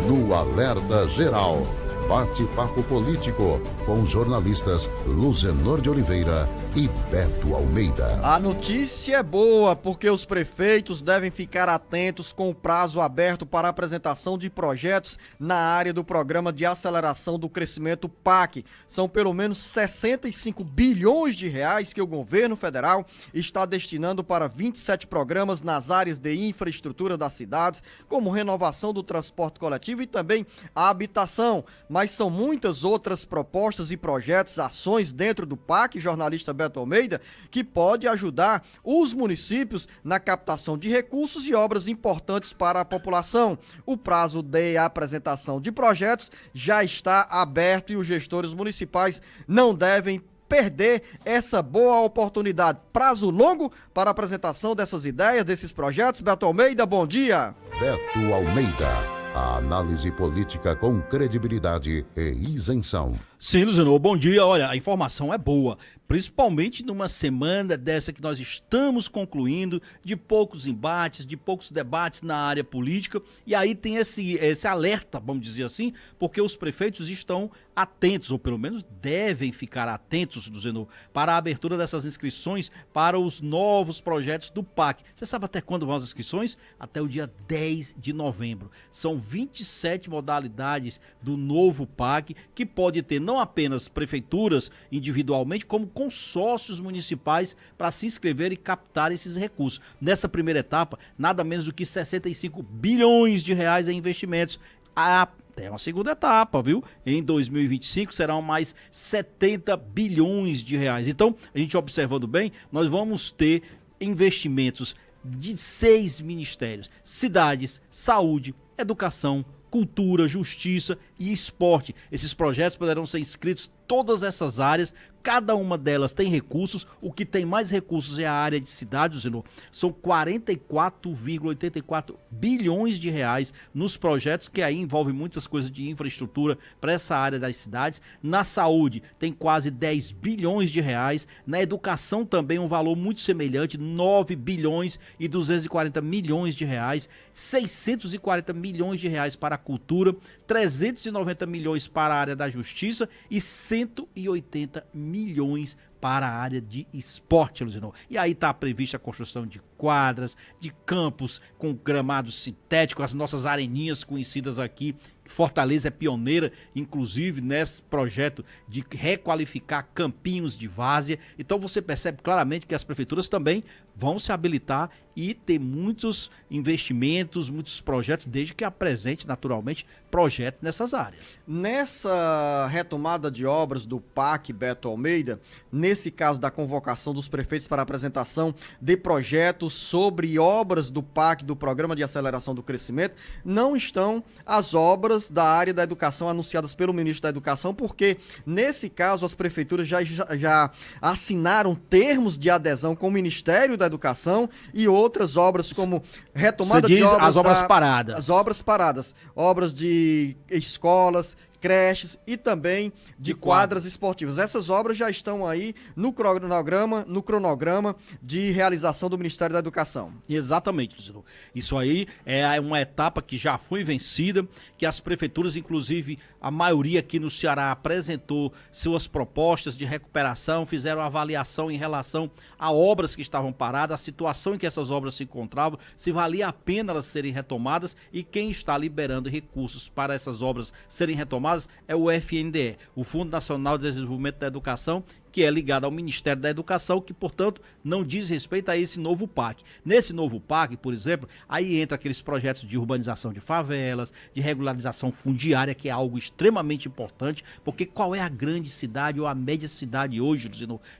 no Alerta Geral. Bate-papo político com jornalistas Luzenor de Oliveira e Beto Almeida. A notícia é boa porque os prefeitos devem ficar atentos com o prazo aberto para a apresentação de projetos na área do Programa de Aceleração do Crescimento PAC. São pelo menos 65 bilhões de reais que o governo federal está destinando para 27 programas nas áreas de infraestrutura das cidades, como renovação do transporte coletivo e também a habitação. Mas são muitas outras propostas e projetos, ações dentro do PAC, jornalista Beto Almeida, que pode ajudar os municípios na captação de recursos e obras importantes para a população. O prazo de apresentação de projetos já está aberto e os gestores municipais não devem perder essa boa oportunidade. Prazo longo para a apresentação dessas ideias, desses projetos. Beto Almeida, bom dia. Beto Almeida. A análise política com credibilidade e isenção. Sim, Luzenor, bom dia. Olha, a informação é boa, principalmente numa semana dessa que nós estamos concluindo, de poucos embates, de poucos debates na área política, e aí tem esse alerta, vamos dizer assim, porque os prefeitos estão atentos, ou pelo menos devem ficar atentos, Luzenor, para a abertura dessas inscrições para os novos projetos do PAC. Você sabe até quando vão as inscrições? Até o dia 10 de novembro. São 27 modalidades do novo PAC, que pode ter não apenas prefeituras individualmente, como consórcios municipais para se inscrever e captar esses recursos. Nessa primeira etapa, nada menos do que 65 bilhões de reais em investimentos. Até uma segunda etapa, viu? Em 2025 serão mais 70 bilhões de reais. Então, a gente observando bem, nós vamos ter investimentos de 6 ministérios: cidades, saúde, educação, cultura, justiça e esporte. Esses projetos poderão ser inscritos em todas essas áreas, cada uma delas tem recursos. O que tem mais recursos é a área de cidades, Zenor. São 44,84 bilhões de reais nos projetos, que aí envolve muitas coisas de infraestrutura para essa área das cidades. Na saúde tem quase 10 bilhões de reais. Na educação também um valor muito semelhante, 9 bilhões e 240 milhões de reais. 640 milhões de reais para a cultura, 390 milhões para a área da justiça e 180 milhões para a área de esporte, Luzinor. E aí está prevista a construção de quadras, de campos com gramados sintéticos, as nossas areninhas conhecidas aqui. Fortaleza é pioneira, inclusive, nesse projeto de requalificar campinhos de várzea. Então você percebe claramente que as prefeituras também vão se habilitar e ter muitos investimentos, muitos projetos, desde que apresente, naturalmente, projetos nessas áreas. Nessa retomada de obras do PAC, Beto Almeida, nesse caso da convocação dos prefeitos para a apresentação de projetos sobre obras do PAC, do Programa de Aceleração do Crescimento, não estão as obras da área da educação anunciadas pelo ministro da Educação, porque nesse caso as prefeituras já assinaram termos de adesão com o Ministério da Educação e outras obras como retomada de obras, as obras paradas. As obras paradas, obras de escolas, creches e também de quadras esportivas. Essas obras já estão aí no cronograma de realização do Ministério da Educação. Exatamente, Luciano. Isso aí é uma etapa que já foi vencida, que as prefeituras, inclusive a maioria aqui no Ceará, apresentou suas propostas de recuperação, fizeram avaliação em relação a obras que estavam paradas, a situação em que essas obras se encontravam, se valia a pena elas serem retomadas, e quem está liberando recursos para essas obras serem retomadas é o FNDE, o Fundo Nacional de Desenvolvimento da Educação, que é ligado ao Ministério da Educação, que, portanto, não diz respeito a esse novo PAC. Nesse novo PAC, por exemplo, aí entra aqueles projetos de urbanização de favelas, de regularização fundiária, que é algo extremamente importante, porque qual é a grande cidade ou a média cidade hoje,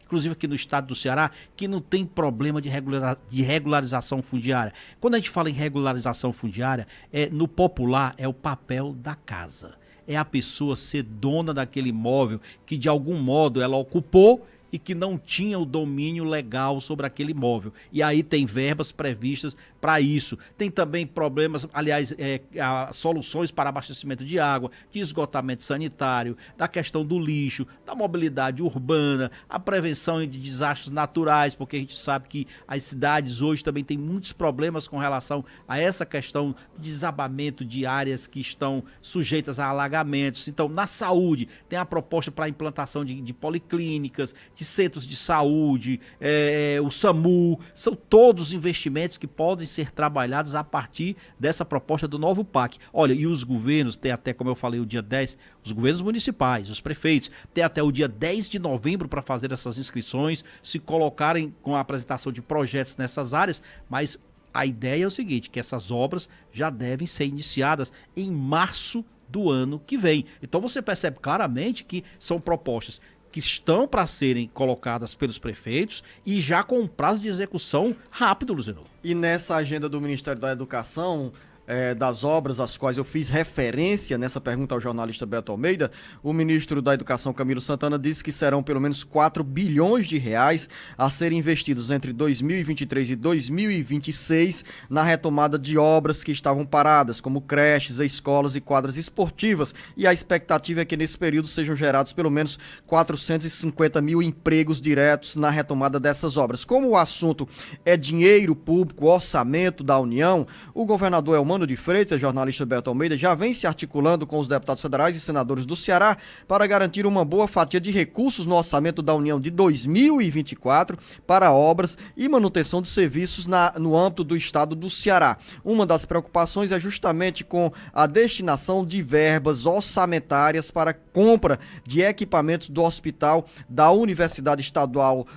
inclusive aqui no estado do Ceará, que não tem problema de regularização fundiária? Quando a gente fala em regularização fundiária, no popular é o papel da casa. É a pessoa ser dona daquele imóvel que de algum modo ela ocupou e que não tinha o domínio legal sobre aquele imóvel. E aí tem verbas previstas para isso. Tem também problemas, aliás, soluções para abastecimento de água, de esgotamento sanitário, da questão do lixo, da mobilidade urbana, a prevenção de desastres naturais, porque a gente sabe que as cidades hoje também têm muitos problemas com relação a essa questão de desabamento de áreas que estão sujeitas a alagamentos. Então, na saúde, tem a proposta para a implantação de policlínicas, de centros de saúde, o SAMU, são todos investimentos que podem ser trabalhados a partir dessa proposta do novo PAC. Olha, e os governos, tem até, como eu falei, o dia 10, os governos municipais, os prefeitos, tem até o dia 10 de novembro para fazer essas inscrições, se colocarem com a apresentação de projetos nessas áreas, mas a ideia é o seguinte, que essas obras já devem ser iniciadas em março do ano que vem. Então você percebe claramente que são propostas que estão para serem colocadas pelos prefeitos e já com um prazo de execução rápido, Luciano. E nessa agenda do Ministério da Educação, das obras às quais eu fiz referência nessa pergunta ao jornalista Beto Almeida, o ministro da Educação, Camilo Santana, disse que serão pelo menos 4 bilhões de reais a serem investidos entre 2023 e 2026 na retomada de obras que estavam paradas, como creches, escolas e quadras esportivas. E a expectativa é que nesse período sejam gerados pelo menos 450 mil empregos diretos na retomada dessas obras. Como o assunto é dinheiro público, orçamento da União, o governador Elmano de Freitas, jornalista Beto Almeida, já vem se articulando com os deputados federais e senadores do Ceará para garantir uma boa fatia de recursos no orçamento da União de 2024 para obras e manutenção de serviços no âmbito do estado do Ceará. Uma das preocupações é justamente com a destinação de verbas orçamentárias para compra de equipamentos do hospital da Universidade Estadual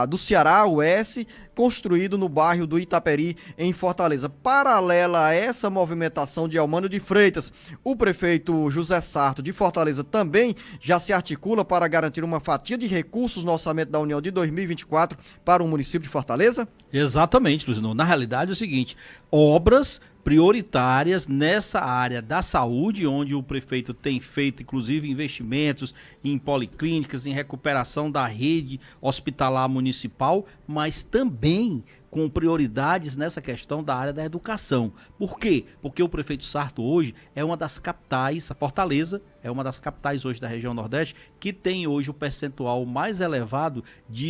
do Ceará, UES, construído no bairro do Itaperi, em Fortaleza. Paralela a essa movimentação de Elmano de Freitas, o prefeito José Sarto de Fortaleza também já se articula para garantir uma fatia de recursos no orçamento da União de 2024 para o município de Fortaleza? Exatamente, Luciano. Na realidade é o seguinte, obras prioritárias nessa área da saúde, onde o prefeito tem feito, inclusive, investimentos em policlínicas, em recuperação da rede hospitalar municipal, mas também com prioridades nessa questão da área da educação. Por quê? Porque o prefeito Sarto hoje é uma das capitais, a Fortaleza é uma das capitais hoje da região Nordeste, que tem hoje o percentual mais elevado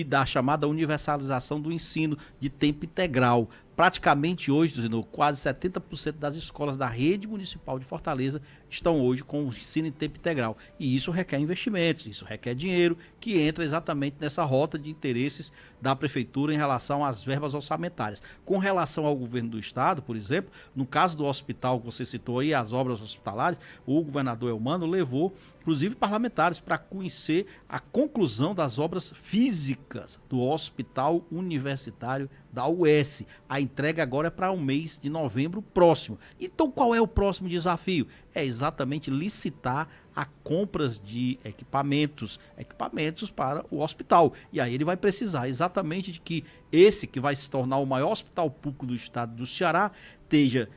da chamada universalização do ensino de tempo integral. Praticamente hoje, quase 70% das escolas da rede municipal de Fortaleza estão hoje com o ensino em tempo integral. E isso requer investimentos, isso requer dinheiro, que entra exatamente nessa rota de interesses da prefeitura em relação às verbas orçamentárias. Com relação ao governo do estado, por exemplo, no caso do hospital que você citou aí, as obras hospitalares, o governador Elmano levou, inclusive, parlamentares para conhecer a conclusão das obras físicas do Hospital Universitário da UES. A entrega agora é para o mês de novembro próximo. Então, qual é o próximo desafio? É exatamente licitar a compras de equipamentos para o hospital. E aí ele vai precisar exatamente de que esse que vai se tornar o maior hospital público do estado do Ceará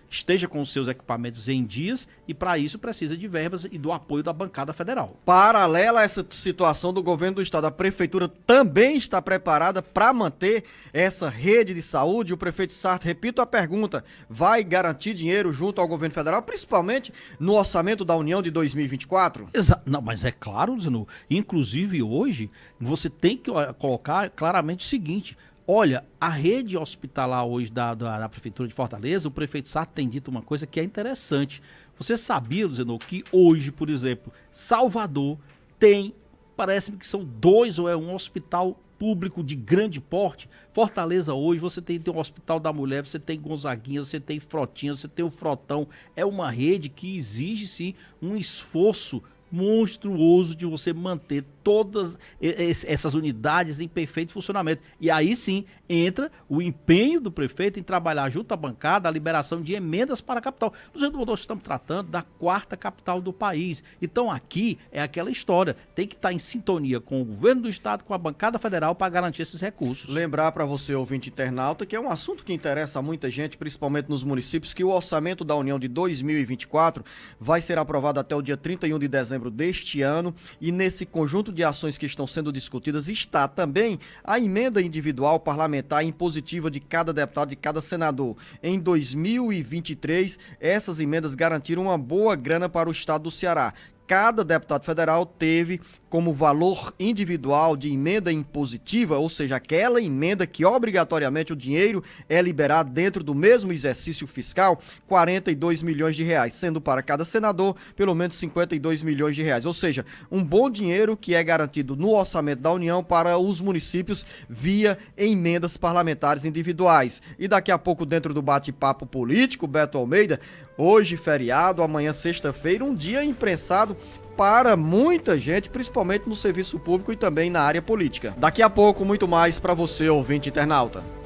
esteja com os seus equipamentos em dias, e para isso precisa de verbas e do apoio da bancada federal. Paralela a essa situação do governo do estado, a prefeitura também está preparada para manter essa rede de saúde. O prefeito Sarto, repito a pergunta, vai garantir dinheiro junto ao governo federal, principalmente no orçamento da União de 2024? Não, mas é claro, Zenu, inclusive hoje você tem que colocar claramente o seguinte: olha, a rede hospitalar hoje da Prefeitura de Fortaleza, o prefeito Sarto tem dito uma coisa que é interessante. Você sabia, Zenu, que hoje, por exemplo, Salvador tem, parece-me que são 2 ou um hospital público de grande porte. Fortaleza hoje, você tem um Hospital da Mulher, você tem Gonzaguinha, você tem Frotinha, você tem o Frotão. É uma rede que exige, sim, um esforço monstruoso de você manter todas essas unidades em perfeito funcionamento. E aí sim entra o empenho do prefeito em trabalhar junto à bancada a liberação de emendas para a capital. Nós estamos tratando da 4ª capital do país. Então aqui é aquela história, tem que estar em sintonia com o governo do estado, com a bancada federal, para garantir esses recursos. Lembrar para você, ouvinte internauta, que é um assunto que interessa a muita gente, principalmente nos municípios, que o orçamento da União de 2024 vai ser aprovado até o dia 31 de dezembro novembro deste ano, e nesse conjunto de ações que estão sendo discutidas está também a emenda individual parlamentar impositiva de cada deputado, de cada senador. Em 2023, essas emendas garantiram uma boa grana para o estado do Ceará. Cada deputado federal teve como valor individual de emenda impositiva, ou seja, aquela emenda que obrigatoriamente o dinheiro é liberado dentro do mesmo exercício fiscal, 42 milhões de reais, sendo para cada senador pelo menos 52 milhões de reais, ou seja, um bom dinheiro que é garantido no orçamento da União para os municípios via emendas parlamentares individuais. E daqui a pouco, dentro do bate-papo político, Beto Almeida, hoje feriado, amanhã sexta-feira, um dia imprensado para muita gente, principalmente no serviço público e também na área política. Daqui a pouco, muito mais para você, ouvinte internauta.